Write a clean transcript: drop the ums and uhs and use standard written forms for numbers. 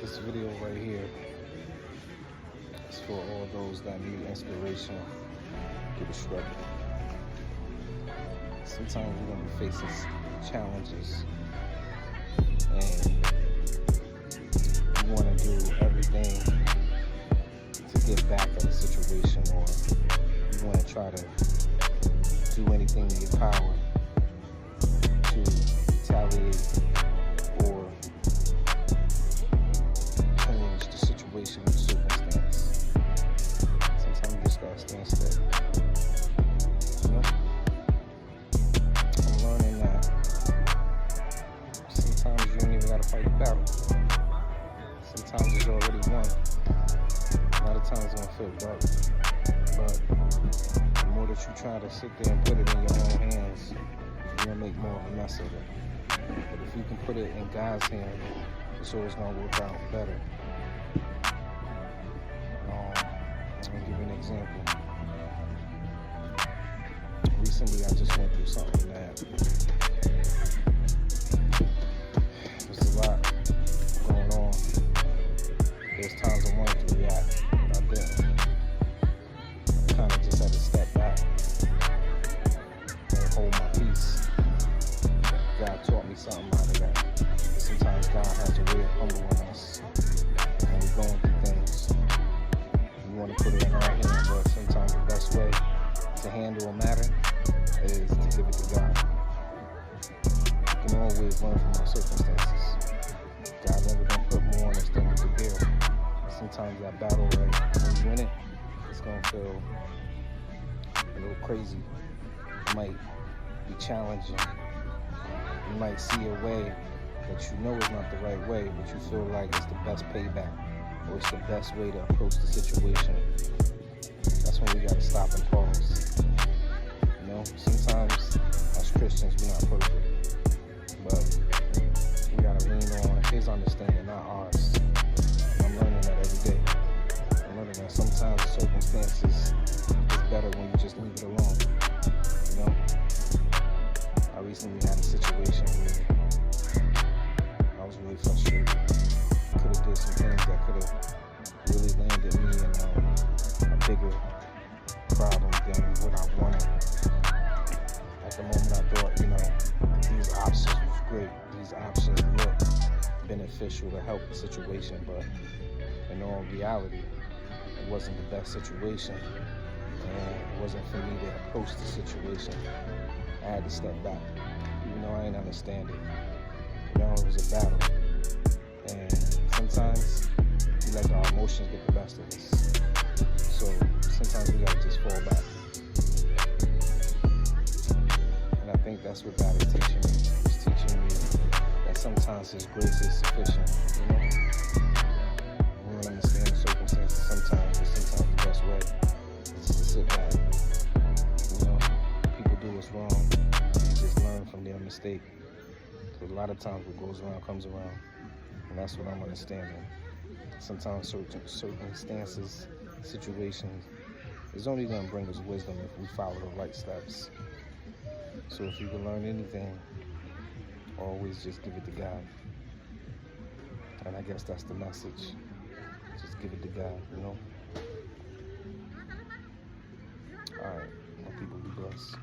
This video right here is for all those that need inspiration. Give a struggle. Sometimes we're going to be facing challenges and you want to do everything to get back at a situation, or you want to try to do anything in your power to retaliate or change the situation or circumstance. Sometimes you just gotta stand still. You know? I'm learning that sometimes you don't even gotta fight the battle. Sometimes it's already won. A lot of times it don't feel right. But the more that you try to sit there and put it in your own hands, you're gonna make more of a mess of it. But if you can put it in God's hand, it's always gonna work out better. I'll give you an example. Recently, I just went through something that there's a lot going on. There's times I wanted to react, but I didn't. I kind of just had to step back and hold my peace. God taught me something out of that. Sometimes God has a way of humbling us when we're going through things. We want to put it in our hand, but sometimes the best way to handle a matter is to give it to God. You can always learn from our circumstances. God never gonna put more on us than we can bear. Sometimes that battle, right, when you win it, it's gonna feel a little crazy. It might be challenging. You might see a way that you know is not the right way, but you feel like it's the best payback, or it's the best way to approach the situation. That's when we gotta stop and pause. You know, sometimes as Christians we're not perfect, but we gotta lean on His understanding, not ours. And I'm learning that every day. I'm learning that sometimes the circumstances is better when you just leave it alone. You know, I recently had a situation where I was really frustrated. Could have did some things that could have really landed me in a bigger problem than what I wanted. At the moment I thought, these options was great. These options looked beneficial to help the situation, but in all reality, it wasn't the best situation. And it wasn't for me to approach the situation. I had to step back, even though I didn't understand it. It was a battle. And sometimes we let our emotions get the best of us. So sometimes we gotta just fall back. And I think that's what God is teaching me. He's teaching me that sometimes His grace is sufficient, We don't understand the circumstances sometimes, but sometimes the best way is just to sit back. People do us wrong. You just learn from their mistake. Because a lot of times what goes around comes around. And that's what I'm understanding. Sometimes circumstances, situations, is only going to bring us wisdom if we follow the right steps. So if you can learn anything, always just give it to God. And I guess that's the message. Just give it to God, Alright, my people be blessed.